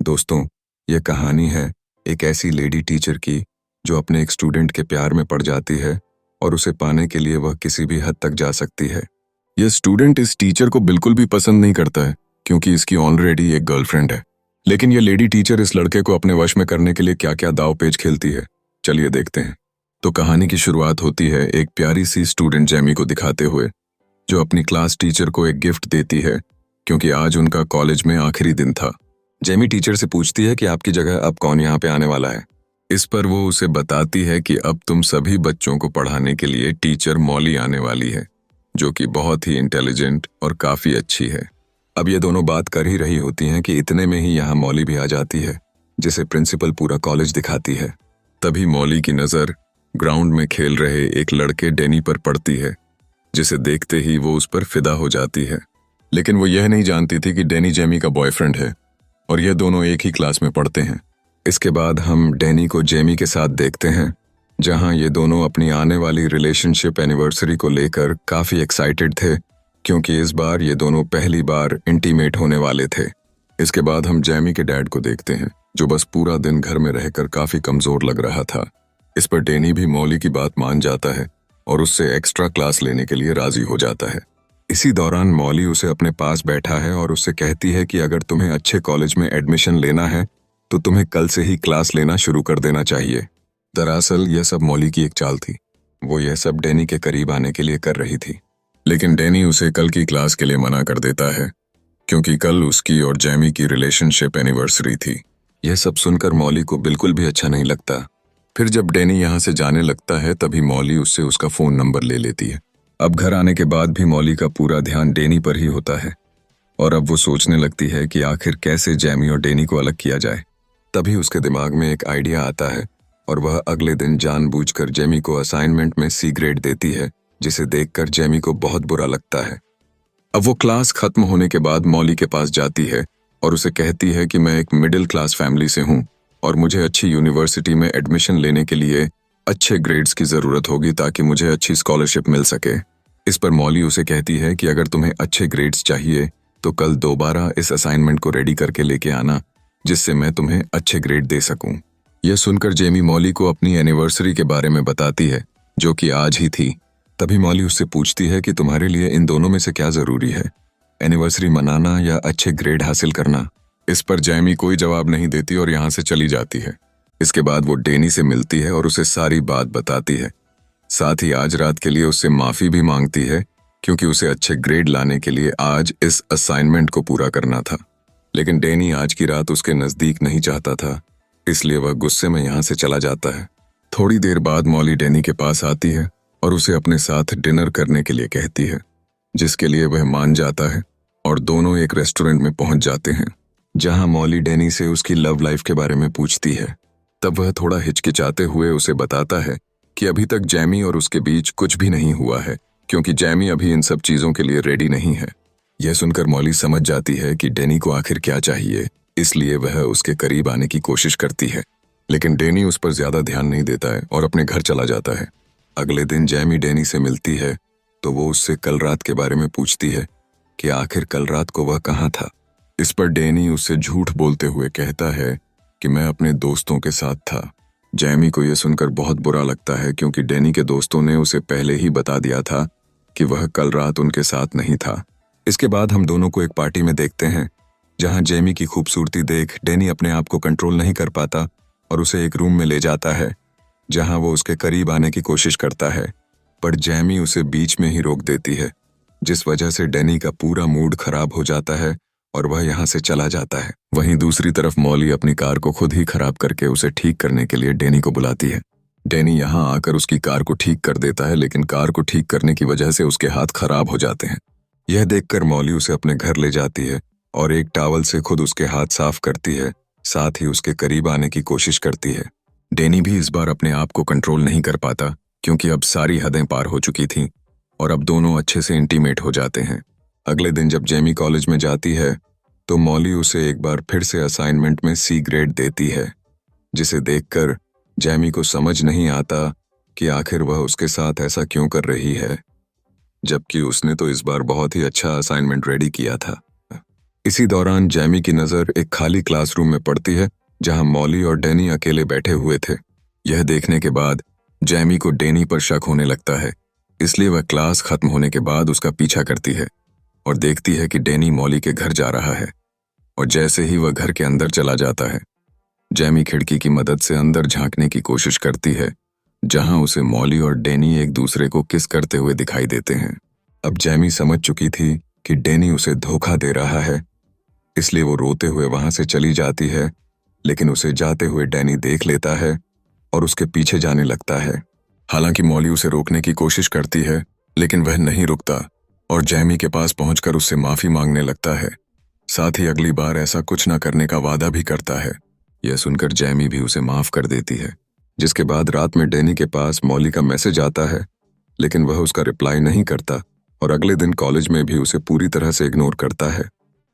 दोस्तों, यह कहानी है एक ऐसी लेडी टीचर की जो अपने एक स्टूडेंट के प्यार में पड़ जाती है और उसे पाने के लिए वह किसी भी हद तक जा सकती है। यह स्टूडेंट इस टीचर को बिल्कुल भी पसंद नहीं करता है क्योंकि इसकी ऑलरेडी एक गर्लफ्रेंड है। लेकिन यह लेडी टीचर इस लड़के को अपने वश में करने के लिए क्या क्या दाव पेच खेलती है, चलिए देखते हैं। तो कहानी की शुरुआत होती है एक प्यारी सी स्टूडेंट जेमी को दिखाते हुए, जो अपनी क्लास टीचर को एक गिफ्ट देती है क्योंकि आज उनका कॉलेज में आखिरी दिन था। जेमी टीचर से पूछती है कि आपकी जगह अब कौन यहाँ पे आने वाला है। इस पर वो उसे बताती है कि अब तुम सभी बच्चों को पढ़ाने के लिए टीचर मॉली आने वाली है, जो कि बहुत ही इंटेलिजेंट और काफी अच्छी है। अब ये दोनों बात कर ही रही होती हैं कि इतने में ही यहाँ मॉली भी आ जाती है, जिसे प्रिंसिपल पूरा कॉलेज दिखाती है। तभी मॉली की नजर ग्राउंड में खेल रहे एक लड़के डैनी पर पड़ती है, जिसे देखते ही वो उस पर फिदा हो जाती है। लेकिन वो यह नहीं जानती थी कि डैनी जेमी का बॉयफ्रेंड है और यह दोनों एक ही क्लास में पढ़ते हैं। इसके बाद हम डैनी को जेमी के साथ देखते हैं, जहां ये दोनों अपनी आने वाली रिलेशनशिप एनिवर्सरी को लेकर काफी एक्साइटेड थे, क्योंकि इस बार ये दोनों पहली बार इंटीमेट होने वाले थे। इसके बाद हम जेमी के डैड को देखते हैं, जो बस पूरा दिन घर में रहकर काफी कमजोर लग रहा था। इस पर डैनी भी मॉली की बात मान जाता है और उससे एक्स्ट्रा क्लास लेने के लिए राजी हो जाता है। इसी दौरान मॉली उसे अपने पास बैठा है और उससे कहती है कि अगर तुम्हें अच्छे कॉलेज में एडमिशन लेना है तो तुम्हें कल से ही क्लास लेना शुरू कर देना चाहिए। दरअसल यह सब मॉली की एक चाल थी। वो यह सब डैनी के करीब आने के लिए कर रही थी, लेकिन डैनी उसे कल की क्लास के लिए मना कर देता है क्योंकि कल उसकी और जेमी की रिलेशनशिप एनिवर्सरी थी। यह सब सुनकर मॉली को बिल्कुल भी अच्छा नहीं लगता। फिर जब डैनी यहाँ से जाने लगता है तभी मॉली उससे उसका फोन नंबर ले लेती है। अब घर आने के बाद भी मॉली का पूरा ध्यान डैनी पर ही होता है और अब वो सोचने लगती है कि आखिर कैसे जेमी और डैनी को अलग किया जाए। तभी उसके दिमाग में एक आइडिया आता है और वह अगले दिन जानबूझकर जेमी को असाइनमेंट में सी ग्रेड देती है, जिसे देखकर जेमी को बहुत बुरा लगता है। अब वो क्लास खत्म होने के बाद मॉली के पास जाती है और उसे कहती है कि मैं एक मिडिल क्लास फैमिली से हूँ और मुझे अच्छी यूनिवर्सिटी में एडमिशन लेने के लिए अच्छे ग्रेड्स की जरूरत होगी ताकि मुझे अच्छी स्कॉलरशिप मिल सके। इस पर मॉली उसे कहती है कि अगर तुम्हें अच्छे ग्रेड्स चाहिए तो कल दोबारा इस असाइनमेंट को रेडी करके लेके आना, जिससे मैं तुम्हें अच्छे ग्रेड दे सकूं। यह सुनकर जेमी मॉली को अपनी एनिवर्सरी के बारे में बताती है, जो कि आज ही थी। तभी मॉली उससे पूछती है कि तुम्हारे लिए इन दोनों में से क्या जरूरी है, एनिवर्सरी मनाना या अच्छे ग्रेड हासिल करना। इस पर जेमी कोई जवाब नहीं देती और यहाँ से चली जाती है। इसके बाद वो डैनी से मिलती है और उसे सारी बात बताती है। साथ ही आज रात के लिए उससे माफी भी मांगती है क्योंकि उसे अच्छे ग्रेड लाने के लिए आज इस असाइनमेंट को पूरा करना था। लेकिन डैनी आज की रात उसके नजदीक नहीं चाहता था, इसलिए वह गुस्से में यहाँ से चला जाता है। थोड़ी देर बाद मॉली डैनी के पास आती है और उसे अपने साथ डिनर करने के लिए कहती है, जिसके लिए वह मान जाता है और दोनों एक रेस्टोरेंट में पहुंच जाते हैं, जहां मॉली डैनी से उसकी लव लाइफ के बारे में पूछती है। तब वह थोड़ा हिचकिचाते हुए उसे बताता है कि अभी तक जेमी और उसके बीच कुछ भी नहीं हुआ है क्योंकि जेमी अभी इन सब चीजों के लिए रेडी नहीं है। यह सुनकर मॉली समझ जाती है कि डैनी को आखिर क्या चाहिए, इसलिए वह उसके करीब आने की कोशिश करती है। लेकिन डैनी उस पर ज्यादा ध्यान नहीं देता है और अपने घर चला जाता है। अगले दिन जेमी डैनी से मिलती है तो वो उससे कल रात के बारे में पूछती है कि आखिर कल रात को वह कहाँ था। इस पर डैनी उससे झूठ बोलते हुए कहता है कि मैं अपने दोस्तों के साथ था। जेमी को यह सुनकर बहुत बुरा लगता है क्योंकि डैनी के दोस्तों ने उसे पहले ही बता दिया था कि वह कल रात उनके साथ नहीं था। इसके बाद हम दोनों को एक पार्टी में देखते हैं, जहां जेमी की खूबसूरती देख डैनी अपने आप को कंट्रोल नहीं कर पाता और उसे एक रूम में ले जाता है, जहां वो उसके करीब आने की कोशिश करता है, पर जेमी उसे बीच में ही रोक देती है, जिस वजह से डैनी का पूरा मूड खराब हो जाता है और वह यहाँ से चला जाता है। वहीं दूसरी तरफ मॉली अपनी कार को खुद ही खराब करके उसे ठीक करने के लिए डैनी को बुलाती है। डैनी यहाँ आकर उसकी कार को ठीक कर देता है, लेकिन कार को ठीक करने की वजह से उसके हाथ खराब हो जाते हैं। यह देखकर मॉली उसे अपने घर ले जाती है और एक टॉवल से खुद उसके हाथ साफ करती है, साथ ही उसके करीब आने की कोशिश करती है। डैनी भी इस बार अपने आप को कंट्रोल नहीं कर पाता क्योंकि अब सारी हदें पार हो चुकी थीं और अब दोनों अच्छे से इंटीमेट हो जाते हैं। अगले दिन जब जेमी कॉलेज में जाती है तो मॉली उसे एक बार फिर से असाइनमेंट में सी ग्रेड देती है, जिसे देखकर जेमी को समझ नहीं आता कि आखिर वह उसके साथ ऐसा क्यों कर रही है, जबकि उसने तो इस बार बहुत ही अच्छा असाइनमेंट रेडी किया था। इसी दौरान जैमी की नज़र एक खाली क्लासरूम में पड़ती है जहां मॉली और डैनी अकेले बैठे हुए थे। यह देखने के बाद जैमी को डैनी पर शक होने लगता है, इसलिए वह क्लास खत्म होने के बाद उसका पीछा करती है और देखती है कि डैनी मॉली के घर जा रहा है। और जैसे ही वह घर के अंदर चला जाता है, जैमी खिड़की की मदद से अंदर झांकने की कोशिश करती है, जहां उसे मॉली और डैनी एक दूसरे को किस करते हुए दिखाई देते हैं। अब जैमी समझ चुकी थी कि डैनी उसे धोखा दे रहा है, इसलिए वो रोते हुए वहां से चली जाती है, लेकिन उसे जाते हुए डैनी देख लेता है और उसके पीछे जाने लगता है। हालांकि मॉली उसे रोकने की कोशिश करती है, लेकिन वह नहीं रुकता और जैमी के पास पहुंचकर उससे माफी मांगने लगता है। साथ ही अगली बार ऐसा कुछ न करने का वादा भी करता है। यह सुनकर जैमी भी उसे माफ कर देती है। जिसके बाद रात में डैनी के पास मॉली का मैसेज आता है, लेकिन वह उसका रिप्लाई नहीं करता और अगले दिन कॉलेज में भी उसे पूरी तरह से इग्नोर करता है।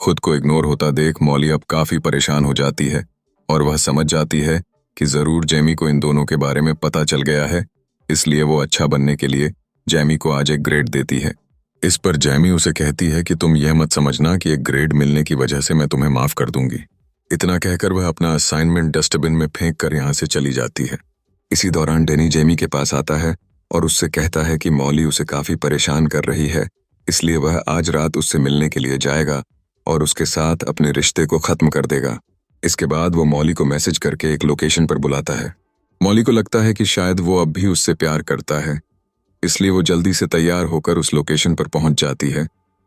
खुद को इग्नोर होता देख मॉली अब काफी परेशान हो जाती है और वह समझ जाती है कि जरूर जैमी को इन दोनों के बारे में पता चल गया है, इसलिए वो अच्छा बनने के लिए जैमी को आज एक ग्रेड देती है। इस पर जैमी उसे कहती है कि तुम यह मत समझना कि एक ग्रेड मिलने की वजह से मैं तुम्हें माफ कर दूंगी। इतना कहकर वह अपना असाइनमेंट डस्टबिन में फेंक कर यहाँ से चली जाती है। इसी दौरान डैनी जैमी के पास आता है और उससे कहता है कि मॉली उसे काफी परेशान कर रही है, इसलिए वह आज रात उससे मिलने के लिए जाएगा और उसके साथ अपने रिश्ते को खत्म कर देगा। इसके बाद वो मॉली को मैसेज करके एक लोकेशन पर बुलाता है। मॉली को लगता है कि शायद वो अब भी उससे प्यार करता है, इसलिए वो जल्दी से तैयार होकर उस लोकेशन पर पहुंच जाती है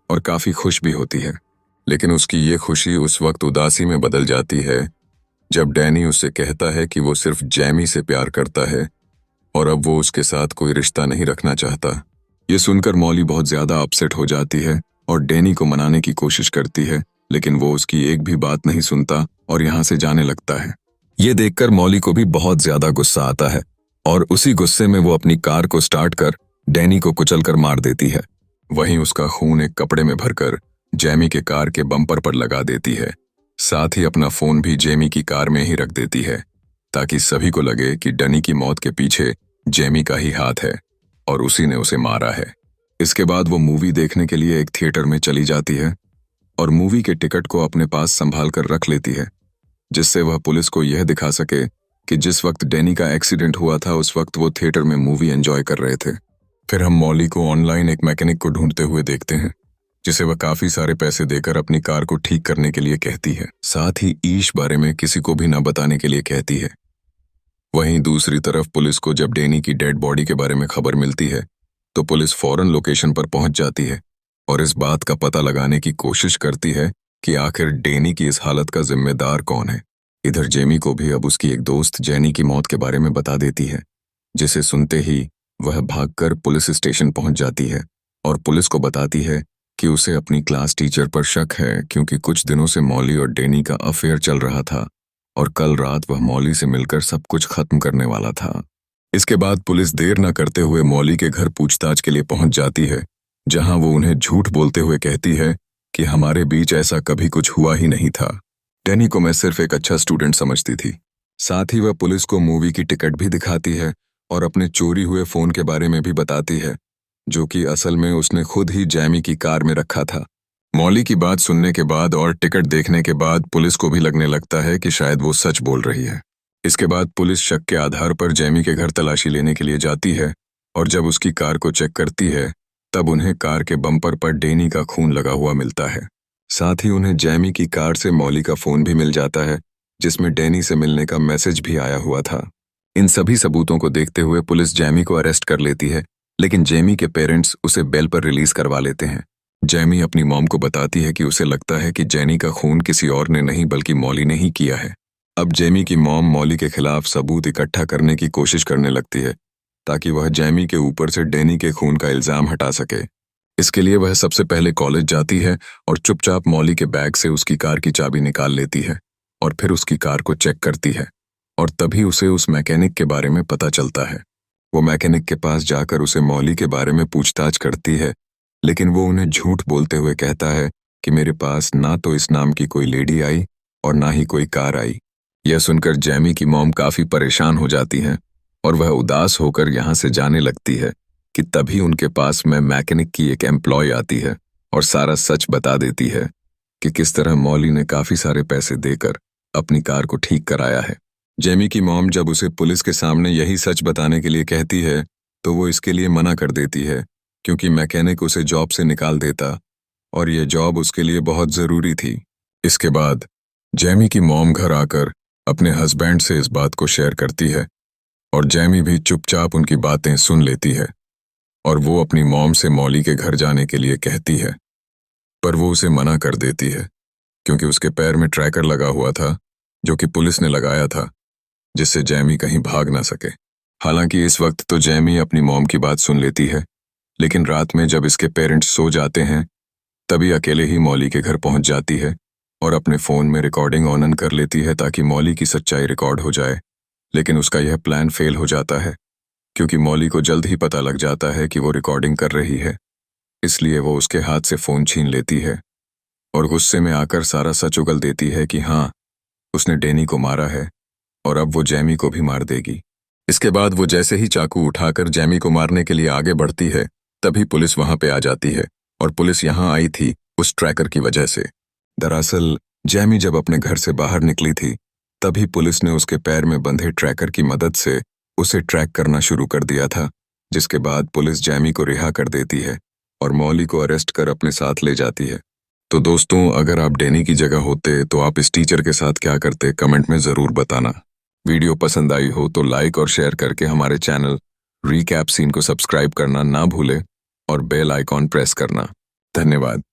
और काफी खुश भी होती है। लेकिन उसकी ये खुशी उस वक्त उदासी में बदल जाती है जब डैनी उससे कहता है कि वो सिर्फ जैमी से प्यार करता है और अब वो उसके साथ कोई रिश्ता नहीं रखना चाहता। ये सुनकर मॉली बहुत ज्यादा अपसेट हो जाती है और डैनी को मनाने की कोशिश करती है, लेकिन वो उसकी एक भी बात नहीं सुनता और यहाँ से जाने लगता है। ये देखकर मॉली को भी बहुत ज्यादा गुस्सा आता है और उसी गुस्से में वो अपनी कार को स्टार्ट कर डैनी को कुचलकर मार देती है। वहीं उसका खून एक कपड़े में भरकर जैमी के कार के बम्पर पर लगा देती है। साथ ही अपना फोन भी जैमी की कार में ही रख देती है, ताकि सभी को लगे कि डैनी की मौत के पीछे जैमी का ही हाथ है और उसी ने उसे मारा है। इसके बाद वो मूवी देखने के लिए एक थिएटर में चली जाती है और मूवी के टिकट को अपने पास संभाल कर रख लेती है, जिससे वह पुलिस को यह दिखा सके कि जिस वक्त डैनी का एक्सीडेंट हुआ था उस वक्त वो थिएटर में मूवी एंजॉय कर रहे थे। फिर हम मॉली को ऑनलाइन एक मैकेनिक को ढूंढते हुए देखते हैं, जिसे वह काफी सारे पैसे देकर अपनी कार को ठीक करने के लिए कहती है। साथ ही ईश बारे में किसी को भी न बताने के लिए कहती है। वहीं दूसरी तरफ पुलिस को जब डैनी की डेड बॉडी के बारे में खबर मिलती है तो पुलिस फौरन लोकेशन पर पहुंच जाती है और इस बात का पता लगाने की कोशिश करती है कि आखिर डैनी की इस हालत का जिम्मेदार कौन है। इधर जेमी को भी अब उसकी एक दोस्त जैनी की मौत के बारे में बता देती है, जिसे सुनते ही वह भागकर पुलिस स्टेशन पहुंच जाती है और पुलिस को बताती है कि उसे अपनी क्लास टीचर पर शक है, क्योंकि कुछ दिनों से मॉली और डैनी का अफेयर चल रहा था और कल रात वह मॉली से मिलकर सब कुछ खत्म करने वाला था। इसके बाद पुलिस देर न करते हुए मॉली के घर पूछताछ के लिए पहुंच जाती है, जहां वो उन्हें झूठ बोलते हुए कहती है कि हमारे बीच ऐसा कभी कुछ हुआ ही नहीं था। डैनी को मैं सिर्फ एक अच्छा स्टूडेंट समझती थी। साथ ही वह पुलिस को मूवी की टिकट भी दिखाती है और अपने चोरी हुए फोन के बारे में भी बताती है, जो कि असल में उसने खुद ही जैमी की कार में रखा था। मॉली की बात सुनने के बाद और टिकट देखने के बाद पुलिस को भी लगने लगता है कि शायद वो सच बोल रही है। इसके बाद पुलिस शक के आधार पर जैमी के घर तलाशी लेने के लिए जाती है और जब उसकी कार को चेक करती है तब उन्हें कार के बम्पर पर डैनी का खून लगा हुआ मिलता है। साथ ही उन्हें जैमी की कार से मॉली का फोन भी मिल जाता है, जिसमें डैनी से मिलने का मैसेज भी आया हुआ था। इन सभी सबूतों को देखते हुए पुलिस जैमी को अरेस्ट कर लेती है, लेकिन जैमी के पेरेंट्स उसे बेल पर रिलीज करवा लेते हैं। जैमी अपनी मॉम को बताती है कि उसे लगता है कि जैनी का खून किसी और ने नहीं बल्कि मॉली ने ही किया है। अब जैमी की मॉम मॉली के खिलाफ सबूत इकट्ठा करने की कोशिश करने लगती है, ताकि वह जैमी के ऊपर से डैनी के खून का इल्जाम हटा सके। इसके लिए वह सबसे पहले कॉलेज जाती है और चुपचाप मॉली के बैग से उसकी कार की चाबी निकाल लेती है और फिर उसकी कार को चेक करती है और तभी उसे उस मैकेनिक के बारे में पता चलता है। वो मैकेनिक के पास जाकर उसे मॉली के बारे में पूछताछ करती है, लेकिन वो उन्हें झूठ बोलते हुए कहता है कि मेरे पास ना तो इस नाम की कोई लेडी आई और ना ही कोई कार आई। यह सुनकर जैमी की मॉम काफी परेशान हो जाती हैं और वह उदास होकर यहाँ से जाने लगती है कि तभी उनके पास में मैकेनिक की एक एम्प्लॉय आती है और सारा सच बता देती है कि किस तरह मॉली ने काफी सारे पैसे देकर अपनी कार को ठीक कराया है। जेमी की मॉम जब उसे पुलिस के सामने यही सच बताने के लिए कहती है तो वो इसके लिए मना कर देती है, क्योंकि मैकेनिक उसे जॉब से निकाल देता और ये जॉब उसके लिए बहुत जरूरी थी। इसके बाद जेमी की मॉम घर आकर अपने हस्बैंड से इस बात को शेयर करती है और जेमी भी चुपचाप उनकी बातें सुन लेती है और वो अपनी मॉम से मॉली के घर जाने के लिए कहती है, पर वो उसे मना कर देती है क्योंकि उसके पैर में ट्रैकर लगा हुआ था जो कि पुलिस ने लगाया था, जिससे जेमी कहीं भाग ना सके। हालांकि इस वक्त तो जेमी अपनी मॉम की बात सुन लेती है, लेकिन रात में जब इसके पेरेंट्स सो जाते हैं तभी अकेले ही मॉली के घर पहुंच जाती है और अपने फ़ोन में रिकॉर्डिंग ऑन कर लेती है ताकि मॉली की सच्चाई रिकॉर्ड हो जाए। लेकिन उसका यह प्लान फेल हो जाता है क्योंकि मॉली को जल्द ही पता लग जाता है कि वो रिकॉर्डिंग कर रही है, इसलिए वो उसके हाथ से फ़ोन छीन लेती है और गुस्से में आकर सारा सच उगल देती है कि हाँ, उसने डैनी को मारा है और अब वो जेमी को भी मार देगी। इसके बाद वो जैसे ही चाकू उठाकर जेमी को मारने के लिए आगे बढ़ती है तभी पुलिस वहां पे आ जाती है और पुलिस यहाँ आई थी उस ट्रैकर की वजह से। दरअसल जेमी जब अपने घर से बाहर निकली थी तभी पुलिस ने उसके पैर में बंधे ट्रैकर की मदद से उसे ट्रैक करना शुरू कर दिया था, जिसके बाद पुलिस जेमी को रिहा कर देती है और मॉली को अरेस्ट कर अपने साथ ले जाती है। तो दोस्तों, अगर आप डैनी की जगह होते तो आप इस टीचर के साथ क्या करते, कमेंट में ज़रूर बताना। वीडियो पसंद आई हो तो लाइक और शेयर करके हमारे चैनल रीकैप सीन को सब्सक्राइब करना ना भूले और बेल आइकॉन प्रेस करना। धन्यवाद।